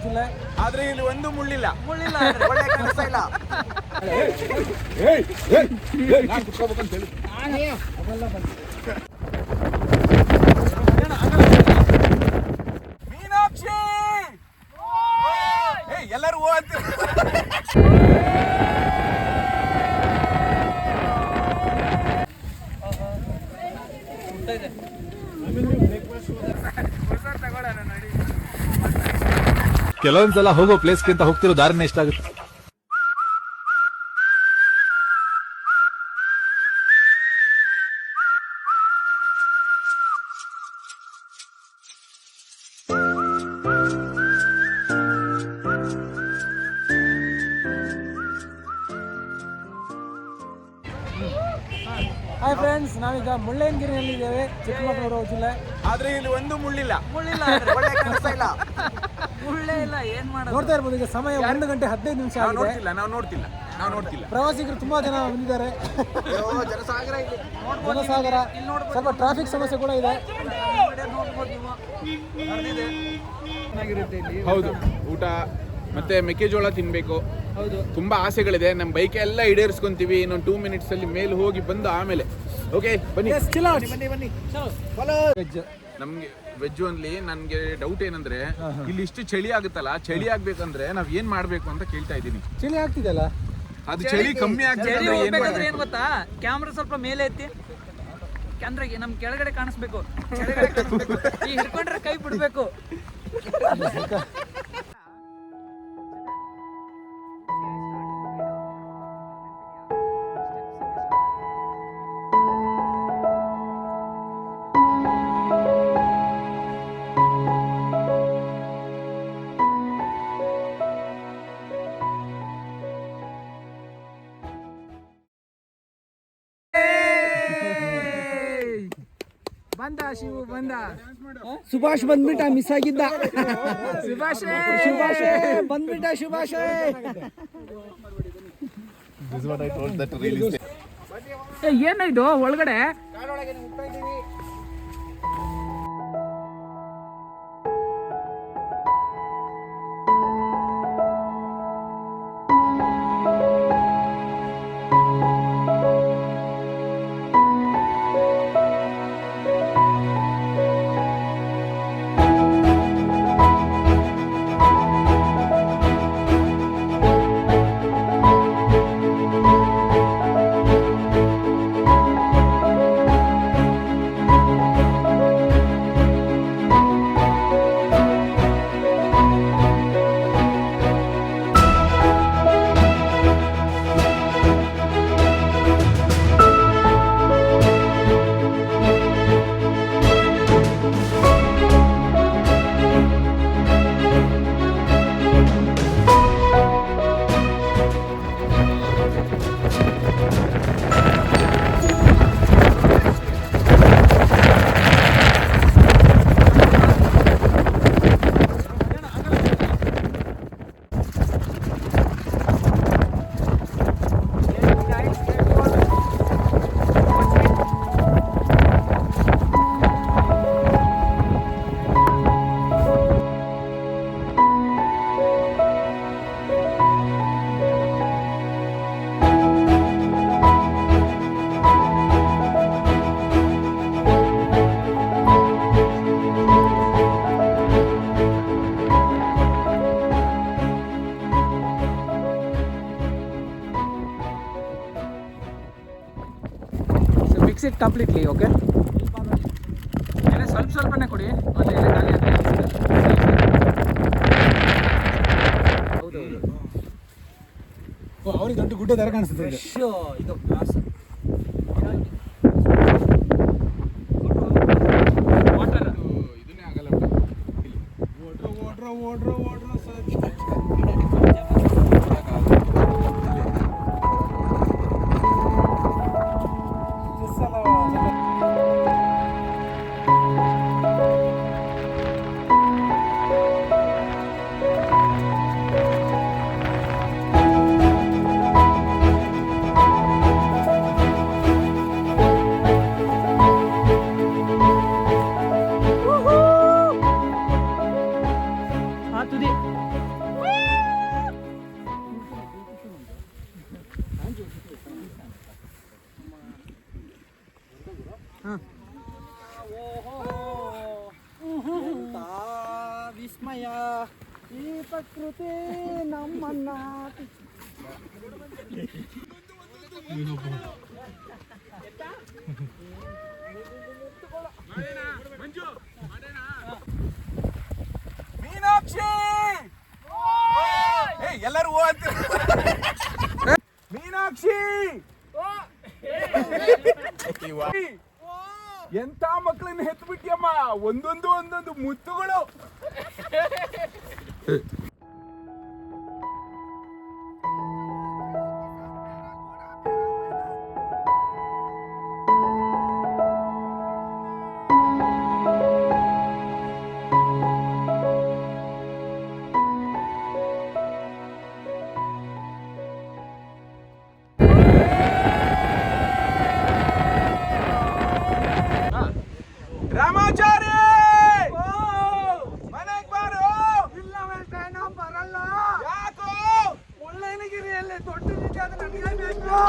ಜಿಲ್ಲೆ. ಆದ್ರೆ ಇಲ್ಲಿ ಒಂದು ಮುಳ್ಳಿಲ್ಲ. ಒಳ್ಳೆ ಕೆಲಸ ಇಲ್ಲ. ಮೀನಾಕ್ಷಿ ಎಲ್ಲರೂ ಅಂತ ಕೆಲವೊಂದ್ಸಲ ಹೋಗೋ ಪ್ಲೇಸ್ಗಿಂತ ಹೋಗ್ತಿರೋ ದಾರಿನೇ ಇಷ್ಟ ಆಗುತ್ತೆ. ಹಾಯ್ ಫ್ರೆಂಡ್ಸ್, ನಾವೀಗ ಮುಳ್ಳಯ್ಯನಗಿರಿಯಲ್ಲಿದ್ದೇವೆ, ಚಿಕ್ಕಮಗಳೂರು ಜಿಲ್ಲೆ. ಆದ್ರೆ ಇಲ್ಲಿ ಒಂದು ಮುಳ್ಳಿಲ್ಲ. ಒಳ್ಳೆ ಕೆಲಸ ಇಲ್ಲ. ಮುಳ್ಳೇ ಇಲ್ಲ, ಏನ್ ಮಾಡೋದು? ನೋಡ್ತಾ ಇರ್ಬೋದು, ಈಗ ಸಮಯ 1:15 ಆಗಿದೆ. ನಾವು ನೋಡ್ತಿಲ್ಲ. ಪ್ರವಾಸಿಗರು ತುಂಬಾ ಜನ ಬಂದಿದ್ದಾರೆ. ಜನಸಾಗರ ಇಲ್ಲಿ. ಜನಸಾಗರ, ಸ್ವಲ್ಪ ಟ್ರಾಫಿಕ್ ಸಮಸ್ಯೆ ಕೂಡ ಇದೆ. ಹೌದು, ಊಟ ಮತ್ತೆ ಮೆಕ್ಕೆಜೋಳ ತಿನ್ಬೇಕು. ತುಂಬಾ ಆಸೆಗಳಿದೆ. ನಮ್ಮ ಬೈಕ್ ಎಲ್ಲ ಈಡೇರಿಸ್ಕೊಂತೀವಿ. ಇನ್ನೊಂದು 2 ಮಿನಿಟ್ಸ್ ಅಲ್ಲಿ ಮೇಲೆ ಹೋಗಿ ಬಂದು ಆಮೇಲೆ ಓಕೆ ಬನ್ನಿ. ನಮ್ಗೆ ವೆಜ್ ಓನ್ಲಿ. ನನ್ಗೆ ಡೌಟ್ ಏನಂದ್ರೆ ಇಲ್ಲಿ ಇಷ್ಟು ಚಳಿ ಆಗುತ್ತಲ್ಲ, ಚಳಿ ಆಗ್ಬೇಕಂದ್ರೆ ನಾವ್ ಏನ್ ಮಾಡ್ಬೇಕು ಅಂತ ಕೇಳ್ತಾ ಇದ್ದೀನಿ. ಚಳಿ ಆಗ್ತಿದೆಲ್ಲ, ಅದು ಚಳಿ ಕಮ್ಮಿ ಆಗ್ಬೇಕಂದ್ರೆ ಏನ್ ಗೊತ್ತಾ, ಕ್ಯಾಮ್ರಾ ಸ್ವಲ್ಪ ಮೇಲೆ ಎತ್ತಿ, ಅಂದ್ರೆ ನಮ್ ಕೆಳಗಡೆ ಕಾಣಿಸ್ಬೇಕು. ಈ ಹಿಡ್ಕೊಂಡ್ರೆ ಕೈ ಬಿಡ್ಬೇಕು. ಬಂದ ಶಿವು ಬಂದ. ಸುಭಾಷ್ ಬಂದ್ಬಿಟ್ಟ, ಮಿಸ್ ಆಗಿದ್ದ. ಸುಭಾಷ್ ಬಂದ್ಬಿಟ್ಟ, ಸುಭಾಷ್. ಏನಾಯ್ತು ಒಳಗಡೆ? Mix it completely. ಓಕೆ, ಸ್ವಲ್ಪನೇ ಕೊಡಿ. ಮತ್ತೆ ಅವ್ರಿಗೆ ದೊಡ್ಡ ಗುಡ್ಡ ತರ ಕಾಣಿಸ್ತದೆ. ಇದು ಗ್ಲಾಸ್ ವಾಟರ್ ಇದನ್ನೇ ಆಗಲ್ಲ. ಓಡ್ರ ವಿಸ್ಮಯ ಈ ಪ್ರಕೃತಿ ನಮ್ಮನ್ನ ಮೀನಾಕ್ಷಿ ಎಲ್ಲರೂ ಮೀನಾಕ್ಷಿ ಎಂತ ಮಕ್ಕಳನ್ನ ಹೆತ್ಬಿಟ್ಟಿಯಮ್ಮ, ಒಂದೊಂದು ಮುತ್ತುಗಳು. ರಾಮಾಚಾರಿ ಮನೆಗ್ ಬಾರು. ಇಲ್ಲ ನಾ ಬರಲ್ಲ. ಯಾಕೋ? ಮುಳ್ಳಯ್ಯನಗಿರಿಯಲ್ಲಿ ದೊಡ್ಡ ನಿಜ ಅದು ನನಗೆ ಬೇಕು.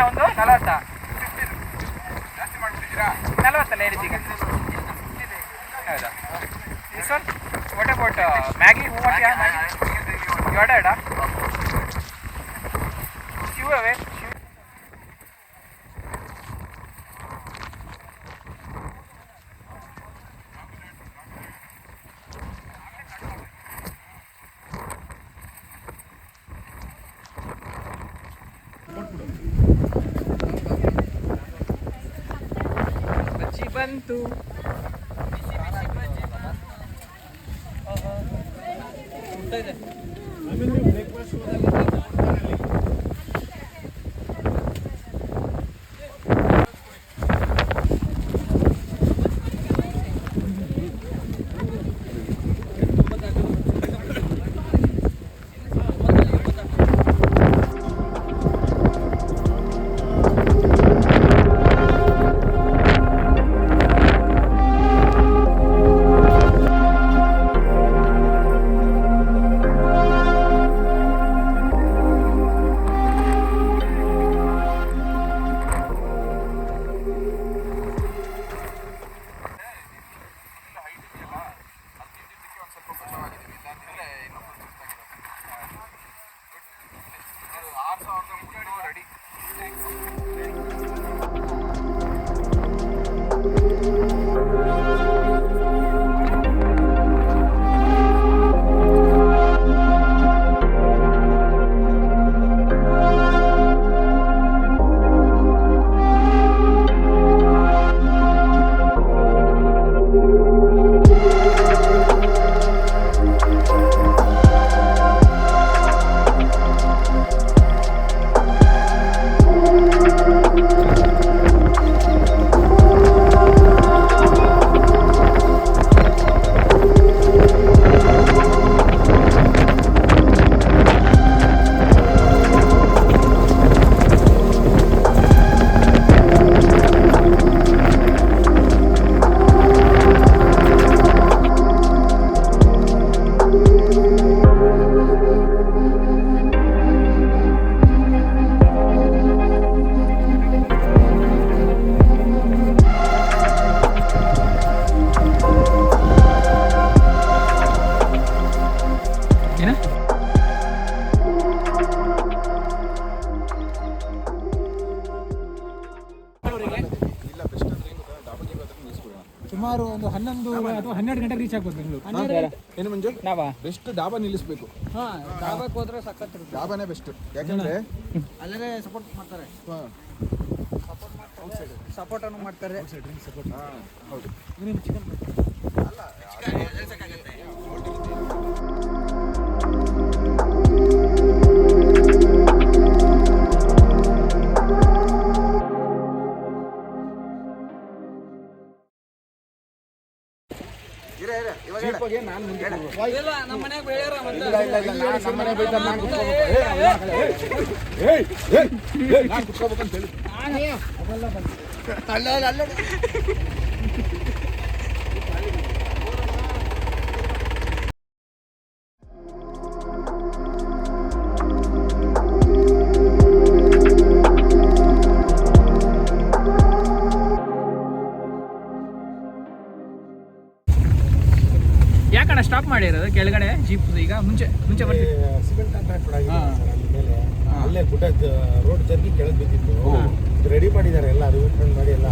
ಒಂದು 40 ಜಾಸ್ತಿ ಮಾಡ್ತಿದ್ದೀರಾ? 40 ಹೇಳಿದ್ದೀಗ. ಹೌದಾ? This one what about Maggi? ಎಡ ಶಿವವೇ ಬಜ್ಜಿ ಬಂತು. ಊಟ ಇದೆ. ಸುಮಾರು ಒಂದು 11 ಅಥವಾ 12 ಗಂಟೆಗೆ ರೀಚ್ ಆಗ್ಬೋದು ಬೆಂಗಳೂರು. ಏನು ಮಂಜು ನಾವಾ ಬೆಸ್ಟ್ ಡಾಬಾ ನಿಲ್ಲಿಸ್ಬೇಕು. ಹಾ ಡಾಬಾಕ್ಕೆ ಹೋದ್ರೆ ಸಖತ್ ಡಾಬಾನೇ ಬೆಸ್ಟ್. ಯಾಕಂದ್ರೆ ಅಲ್ಲೇ ಸಪೋರ್ಟ್ ಮಾಡ್ತಾರೆ, ಸಪೋರ್ಟ್ ಅನ್ನು ಮಾಡ್ತಾರೆ. ಹೌದು. ನಾನು ಮುಂದೆ ಇಲ್ಲ ನಮ್ಮ ಮನೆಗೆ ಹೇಳ್ಯಾರ ಮತ್ತೆ ನಾನು ಕುತ್ಕೋಬೇಕಂತ ಹೇಳಿ ಯಾಕಣ್ಣ ಸ್ಟಾಪ್ ಮಾಡಿರೋದು ಕೆಳಗಡೆ ಜೀಪ್? ಈಗ ಮುಂಚೆ ಬರ್ತೀವಿ. ಸಿಮೆಂಟ್ ಕಾಂಟ್ರಾಕ್ಟ್ ಆಗಿದೆ ಸರ್ ಅಲ್ಲಿ ಮೇಲೆ. ಅಲ್ಲೇ ಗುಡ್ಡ ರೋಡ್ ಜರ್ಗಿ ಕೆಳಗೆ ಬಿದ್ದಿತ್ತು. ರೆಡಿ ಮಾಡಿದ್ದಾರೆ ಎಲ್ಲ ರಿವಿಟ್ಮೆಂಟ್ ಮಾಡಿ ಎಲ್ಲ